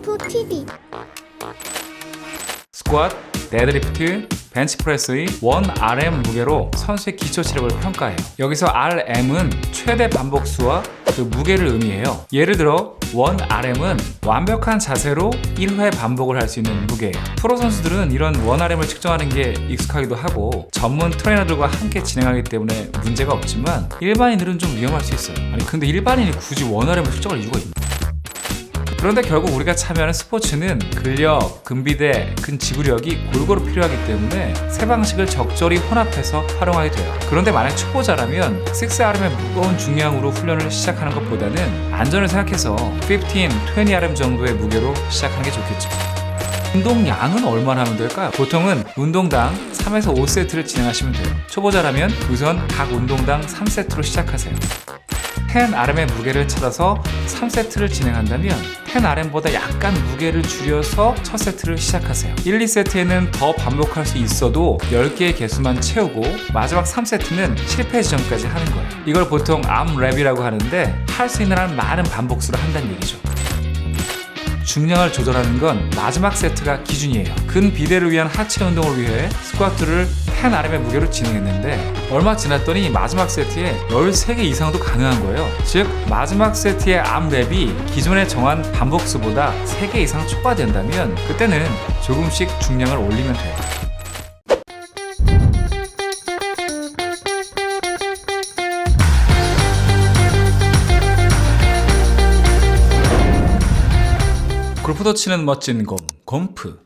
인포TV. 스쿼트, 데드리프트, 벤치프레스의 1RM 무게로 선수의 기초 체력을 평가해요. 여기서 RM은 최대 반복수와 그 무게를 의미해요. 예를 들어 1RM은 완벽한 자세로 1회 반복을 할 수 있는 무게예요. 프로 선수들은 이런 1RM을 측정하는 게 익숙하기도 하고 전문 트레이너들과 함께 진행하기 때문에 문제가 없지만 일반인들은 좀 위험할 수 있어요. 아니 근데 일반인이 굳이 1RM을 측정할 이유가 있나? 그런데 결국 우리가 참여하는 스포츠는 근력, 근비대, 근지구력이 골고루 필요하기 때문에 세 방식을 적절히 혼합해서 활용하게 돼요. 그런데 만약 초보자라면 6RM의 무거운 중량으로 훈련을 시작하는 것보다는 안전을 생각해서 15, 20RM 정도의 무게로 시작하는 게 좋겠죠. 운동량은 얼마나 하면 될까요? 보통은 운동당 3에서 5세트를 진행하시면 돼요. 초보자라면 우선 각 운동당 3세트로 시작하세요. 10RM의 무게를 찾아서 3세트를 진행한다면 10RM보다 약간 무게를 줄여서 첫 세트를 시작하세요. 1, 2세트에는 더 반복할 수 있어도 10개의 개수만 채우고 마지막 3세트는 실패 지점까지 하는 거예요. 이걸 보통 암랩이라고 하는데 할 수 있는 한 많은 반복수를 한다는 얘기죠. 중량을 조절하는 건 마지막 세트가 기준이에요. 근비대를 위한 하체 운동을 위해 스쿼트를 10RM의 무게로 진행했는데 얼마 지났더니 마지막 세트에 13개 이상도 가능한 거예요. 즉 마지막 세트의 암랩이 기존에 정한 반복수보다 3개 이상 초과된다면 그때는 조금씩 중량을 올리면 돼요. 골프도 치는 멋진 곰프.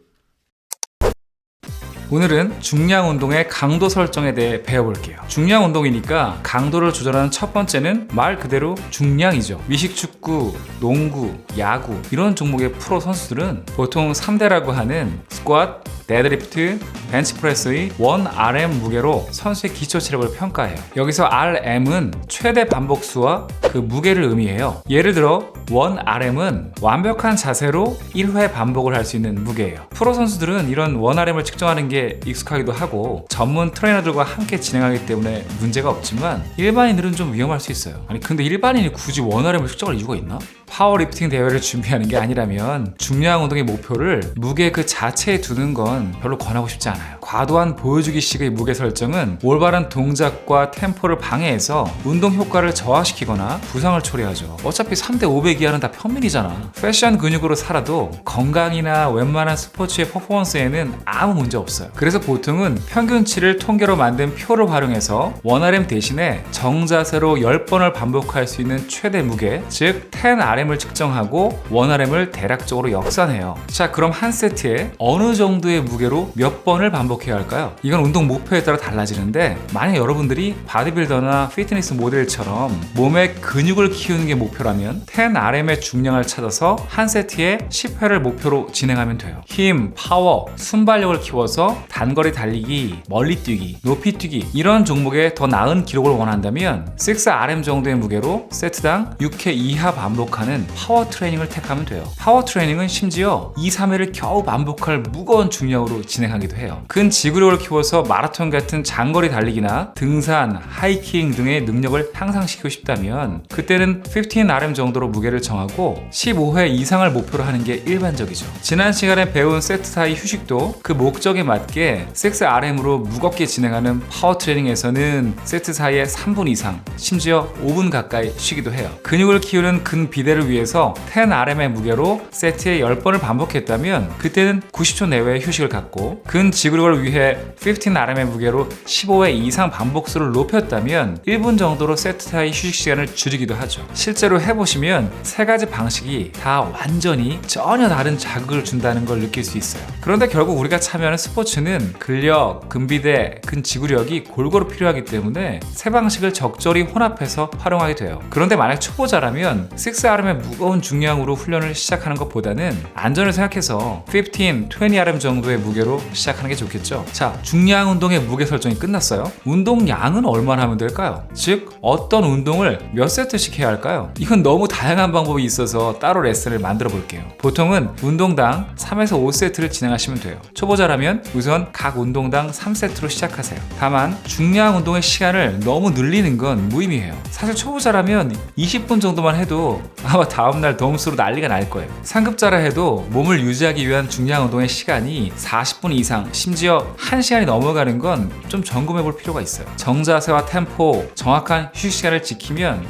오늘은 중량 운동의 강도 설정에 대해 배워볼게요. 중량 운동이니까 강도를 조절하는 첫 번째는 말 그대로 중량이죠. 미식축구, 농구, 야구 이런 종목의 프로 선수들은 보통 3대라고 하는 스쿼트, 데드리프트, 벤치프레스의 1RM 무게로 선수의 기초 체력을 평가해요. 여기서 RM은 최대 반복수와 그 무게를 의미해요. 예를 들어 1RM은 완벽한 자세로 1회 반복을 할 수 있는 무게예요. 프로 선수들은 이런 1RM을 측정하는 게 익숙하기도 하고 전문 트레이너들과 함께 진행하기 때문에 문제가 없지만 일반인들은 좀 위험할 수 있어요. 아니 근데 일반인이 굳이 1RM을 측정할 이유가 있나? 파워리프팅 대회를 준비하는 게 아니라면 중량 운동의 목표를 무게 그 자체에 두는 건 별로 권하고 싶지 않아요. 과도한 보여주기식의 무게 설정은 올바른 동작과 템포를 방해해서 운동 효과를 저하시키거나 부상을 초래하죠. 어차피 3대 500 이하는 다 편밀이잖아. 패션 근육으로 살아도 건강이나 웬만한 스포츠의 퍼포먼스에는 아무 문제 없어요. 그래서 보통은 평균치를 통계로 만든 표를 활용해서 1RM 대신에 정자세로 10번을 반복할 수 있는 최대 무게, 즉 10RM을 측정하고 1RM을 대략적으로 역산해요. 자, 그럼 한 세트에 어느 정도의 무게로 몇 번을 반복해야 할까요? 이건 운동 목표에 따라 달라지는데 만약 여러분들이 바디빌더나 피트니스 모델처럼 몸의 근육을 키우는 게 목표라면 10RM의 중량을 찾아서 한 세트에 10회를 목표로 진행하면 돼요. 힘, 파워, 순발력을 키워서 단거리 달리기, 멀리 뛰기, 높이 뛰기 이런 종목에 더 나은 기록을 원한다면 6RM 정도의 무게로 세트당 6회 이하 반복하는 파워 트레이닝을 택하면 돼요. 파워 트레이닝은 심지어 2, 3회를 겨우 반복할 무거운 중량으로 진행하기도 해요. 근지구력을 키워서 마라톤 같은 장거리 달리기나 등산, 하이킹 등의 능력을 향상시키고 싶다면 그때는 15RM 정도로 무게를 정하고 15회 이상을 목표로 하는 게 일반적이죠. 지난 시간에 배운 세트 사이 휴식도 그 목적에 맞게 6RM으로 무겁게 진행하는 파워 트레이닝에서는 세트 사이에 3분 이상, 심지어 5분 가까이 쉬기도 해요. 근육을 키우는 근비대를 위해서 10RM의 무게로 세트에 10번을 반복했다면 그때는 90초 내외의 휴식을 갖고 근지구력을 위해 15RM의 무게로 15회 이상 반복수를 높였다면 1분 정도로 세트 사이 휴식 시간을 줄이기도 하죠. 실제로 해보시면 세 가지 방식이 다 완전히 전혀 다른 자극을 준다는 걸 느낄 수 있어요. 그런데 결국 우리가 참여하는 스포츠는 근력, 근비대, 근지구력이 골고루 필요하기 때문에 세 방식을 적절히 혼합해서 활용하게 돼요. 그런데 만약 초보자라면 6RM의 무거운 중량으로 훈련을 시작하는 것보다는 안전을 생각해서 15, 20RM 정도의 무게로 시작하는 게 좋겠죠. 좋겠죠. 자, 중량 운동의 무게 설정이 끝났어요. 운동량은 얼마나 하면 될까요? 즉, 어떤 운동을 몇 세트씩 해야 할까요? 이건 너무 다양한 방법이 있어서 따로 레슨을 만들어 볼게요. 보통은 운동당 3에서 5세트를 진행하시면 돼요. 초보자라면 우선 각 운동당 3세트로 시작하세요. 다만 중량 운동의 시간을 너무 늘리는 건 무의미해요. 사실 초보자라면 20분 정도만 해도 아마 다음날 덤수로 난리가 날 거예요. 상급자라 해도 몸을 유지하기 위한 중량 운동의 시간이 40분 이상, 심지어 1시간이 넘어가는 건 좀 점검해 볼 필요가 있어요. 정자세와 템포, 정확한 휴식 시간을 지키면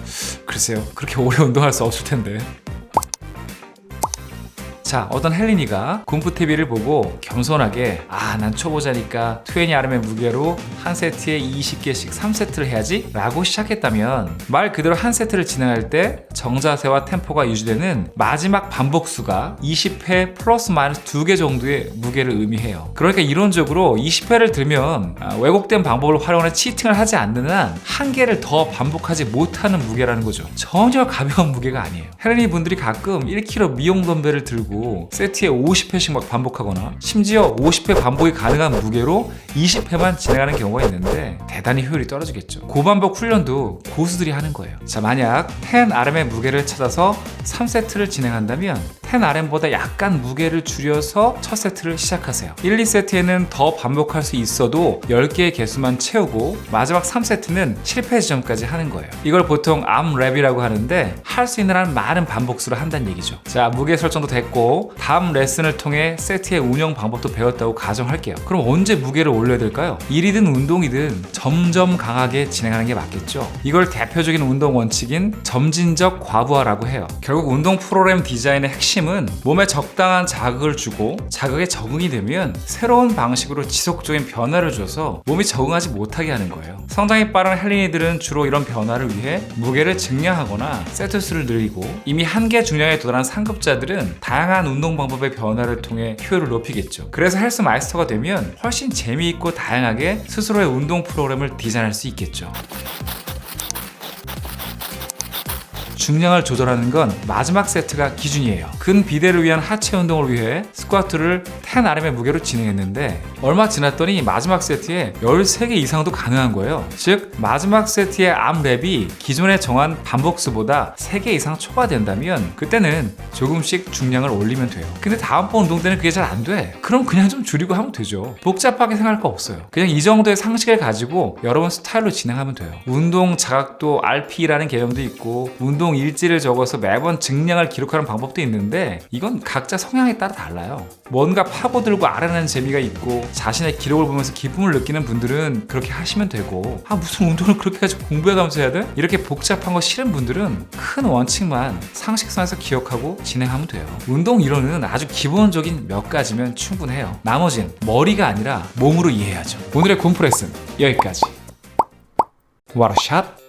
글쎄요, 그렇게 오래 운동할 수 없을 텐데. 자, 어떤 헬린이가 굼푸TV를 보고 겸손하게 난 초보자니까 20Rm의 무게로 한 세트에 20개씩 3세트를 해야지 라고 시작했다면 말 그대로 한 세트를 진행할 때 정자세와 템포가 유지되는 마지막 반복수가 20회 플러스 마이너스 2개 정도의 무게를 의미해요. 그러니까 이론적으로 20회를 들면 왜곡된 방법을 활용해 치팅을 하지 않는 한 한 개를 더 반복하지 못하는 무게라는 거죠. 전혀 가벼운 무게가 아니에요. 헬린이 분들이 가끔 1kg 미용 덤벨을 들고 세트에 50회씩 막 반복하거나 심지어 50회 반복이 가능한 무게로 20회만 진행하는 경우가 있는데 대단히 효율이 떨어지겠죠. 고반복 훈련도 고수들이 하는 거예요. 자, 만약 10Rm의 무게를 찾아서 3세트를 진행한다면 10Rm보다 약간 무게를 줄여서 첫 세트를 시작하세요. 1, 2세트에는 더 반복할 수 있어도 10개의 개수만 채우고 마지막 3세트는 실패 지점까지 하는 거예요. 이걸 보통 암랩이라고 하는데 할 수 있는 한 많은 반복수를 한다는 얘기죠. 자, 무게 설정도 됐고 다음 레슨을 통해 세트의 운영 방법도 배웠다고 가정할게요. 그럼 언제 무게를 올려야 될까요? 일이든 운동이든 점점 강하게 진행하는 게 맞겠죠. 이걸 대표적인 운동 원칙인 점진적 과부하라고 해요. 결국 운동 프로그램 디자인의 핵심은 몸에 적당한 자극을 주고 자극에 적응이 되면 새로운 방식으로 지속적인 변화를 줘서 몸이 적응하지 못하게 하는 거예요. 성장이 빠른 헬린이들은 주로 이런 변화를 위해 무게를 증량하거나 세트 수를 늘리고 이미 한계 중량에 도달한 상급자들은 다양한 운동 방법의 변화를 통해 효율을 높이겠죠. 그래서 헬스 마이스터가 되면 훨씬 재미있고 다양하게 스스로의 운동 프로그램을 디자인할 수 있겠죠. 중량을 조절하는 건 마지막 세트가 기준이에요. 근 비대를 위한 하체 운동을 위해 스쿼트를 10Rm의 무게로 진행했는데 얼마 지났더니 마지막 세트에 13개 이상도 가능한 거예요. 즉 마지막 세트의 암랩이 기존에 정한 반복수보다 3개 이상 초과된다면 그때는 조금씩 중량을 올리면 돼요. 근데 다음번 운동 때는 그게 잘 안 돼. 그럼 그냥 좀 줄이고 하면 되죠. 복잡하게 생각할 거 없어요. 그냥 이 정도의 상식을 가지고 여러분 스타일로 진행하면 돼요. 운동 자각도 RP라는 개념도 있고 운동 일지를 적어서 매번 증량을 기록하는 방법도 있는데 이건 각자 성향에 따라 달라요. 뭔가 파고들고 알아내는 재미가 있고 자신의 기록을 보면서 기쁨을 느끼는 분들은 그렇게 하시면 되고 무슨 운동을 그렇게 가지고 공부해가면서 해야 돼? 이렇게 복잡한 거 싫은 분들은 큰 원칙만 상식선에서 기억하고 진행하면 돼요. 운동 이론은 아주 기본적인 몇 가지면 충분해요. 나머진 머리가 아니라 몸으로 이해해야죠. 오늘의 굼푸 레슨 여기까지. What a shot!